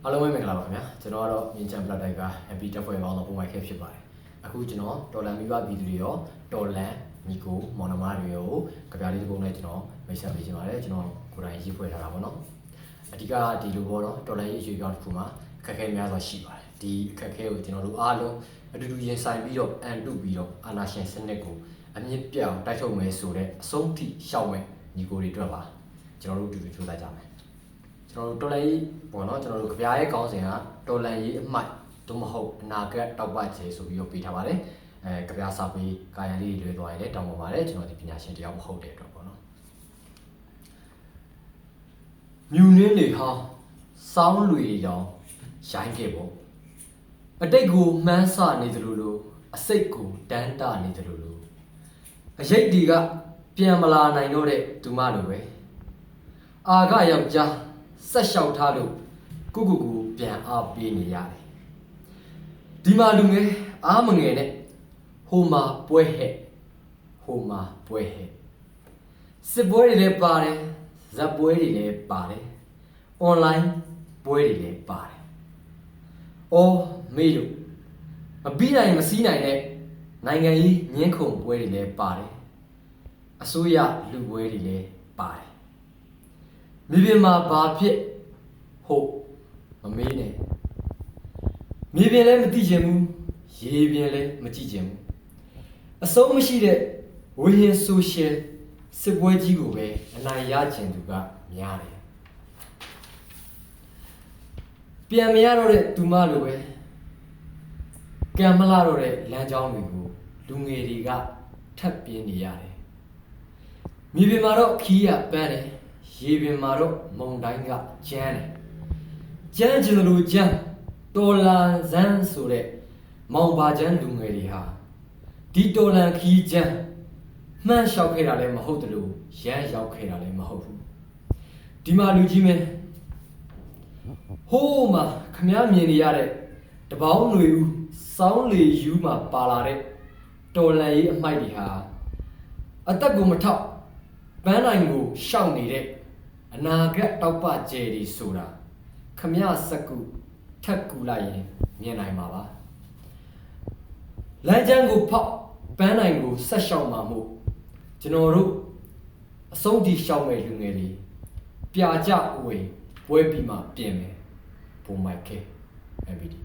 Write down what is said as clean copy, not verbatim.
အားလုံးပဲမင်္ဂလာပါခင်ဗျာကျွန်တော်ကတော့မြင်းချန်ပလက်တိုက်က happy တက်ဖွဲ့ပေါင်းတော့ပုံမှန်ခဲ့ဖြစ်ပါတယ်အခုကျွန်တော်တော်လန်မိဘပြည်သူတွေရောတော်လန်မိကိုမောင်နှမတွေရောကြပြလေးတစ်ပုံနဲ့ကျွန်တော်မိတ်ဆက်ပေးချင်ပါတယ်ကျွန်တော်ကိုယ်တိုင်ရေးဖွဲ့ထားတာပေါ့နော်အဓိကဒီလိုပေါ့နော်တော်လန်ရေးအရွေးပြောင်းတစ်ခုမှာအခက်အခဲများစွာရှိပါတယ်ဒီအခက်အခဲကိုကျွန်တော်တို့အားလုံးအတူတူရင်ဆိုင်ပြီးတော့အန်တုပြီးတော့အာနာရှင်စနစ်ကိုအမြင့်ပြောင်းတိုက်ထုတ်မယ်ဆိုတဲ့အဆုံးထိရှောက်မဲ့ညီကိုတွေအတွက်ပါကျွန်တော်တို့အတူတူကြိုးစားကြမယ်ကျွန်တော်တို့တော်လန်ရေးပေါ့နော်ကျွန်တော်တို့ကြပြရဲ့ခေါင်းစဉ်ကတော်လန်ရေးအမှိုက်သို့မဟုတ်အနာဂတ်တောက်ပချေဆိုပြီးတော့ပေးထားပါတယ်ကြပြစာပေကာယလေးတွေလွယ်သွားရင်လည်းတောင်းပန်ပါတယ်ကျွန်တော်ဒီပညာရှင်တယောက်မဟုတ်တဲ့အတွက်ပေါ့နော်မြူနင်းတွေဟာစောင်းလွေတောင်ရိုင်းခဲ့ပေါ့အတိတ်ကိုမှန်းဆနေသလိုလိုအစိတ်ကိုတန်းတနေသလိုလိုအရိတ်တွေကပြန်မလာနိုင်တော့တဲ့ဒုမလိုပဲအာကယောက်ျားဆက်လျှောက်ထားလို့ကိုပြန်အားပေးနေရတယ်ဒီမှာလူငယ်အားမငယ်နဲ့ဟိုမှာပွဲဟဲ့ဟိုမှာပွဲဟဲ့စစ်ပွဲတွေလည်းပါတယ်ဇက်ပွဲတွေလည်းပါတယ်အွန်လိုင်းပွဲတွေလည်းပါတယ်အော်မေးလို့မပြီးနိုင်မစည်းနိုင်တဲ့နိုင်ငံရေးညှင်းခုန်ပွဲတွေလည်းပါတယ်အစိုးရလူပွဲတွေလည်းပါတယ်မြေပြင်မှာဘာဖြစ်ဟုတ်မမေးနဲ့မြေပြင်လည်းမသိချင်ဘူးရေပြင်လည်းမကြည့်ချင်ဘူးအဆုံးမရှိတဲ့ဝေဟင်ဆိုရှယ်စစ်ပွဲကြီးကိုပဲအနိုင်ရချင်သူကများတယ်ပြန်မရတော့တဲ့သူမလိုပဲကံမလာတော့တဲ့လမ်းကြောင်းတွေကိုလူငယ်တွေကထပ်ပြင်းနေရတယ်မြေပြင်မှာတော့ခီးရပန်းတယ်ရေပြင်မှာတော့မုန်တိုင်းကကျန်းတယ်ကျန်းကျင်လို့ကျန်းတော်လန်ဇန်းဆိုတဲ့မောင်ပါကျန်းလူငယ်တွေဟာဒီတော်လန်ခီးကျန်းမှန်းလျှောက်ခဲ့တာလည်းမဟုတ်တယ်လို့ရမ်းရောက်ခဲ့တာလည်းမဟုတ်ဘူးဒီမှာလူကြီးမင်းဟိုးမှာခမားမြင်နေရတဲ့တပေါင်းတွေဦးစောင်းလေယူမှာပါလာတဲ့တော်လန်ရေးအမိုက်တွေဟာအသက်ကိုမထောက်ပန်းနိုင်ကိုရှောက်နေတဲ့အနာဂတ်တောက်ပကျဲတွေဆိုတာခမရစကုထက်ကူလိုက်ရင်မြင်နိုင်မှာပါလမ်းကျန်းကိုဖောက်ပန်းနိုင်ကိုဆက်လျှောက်မှာမို့ကျွန်တော်တို့အဆုံးထိရှောက်မဲ့လူငယ်တွေပြာကြဝေပွဲပြီးမှပြင်မယ်ဘုံမိုက်ခဲ MBD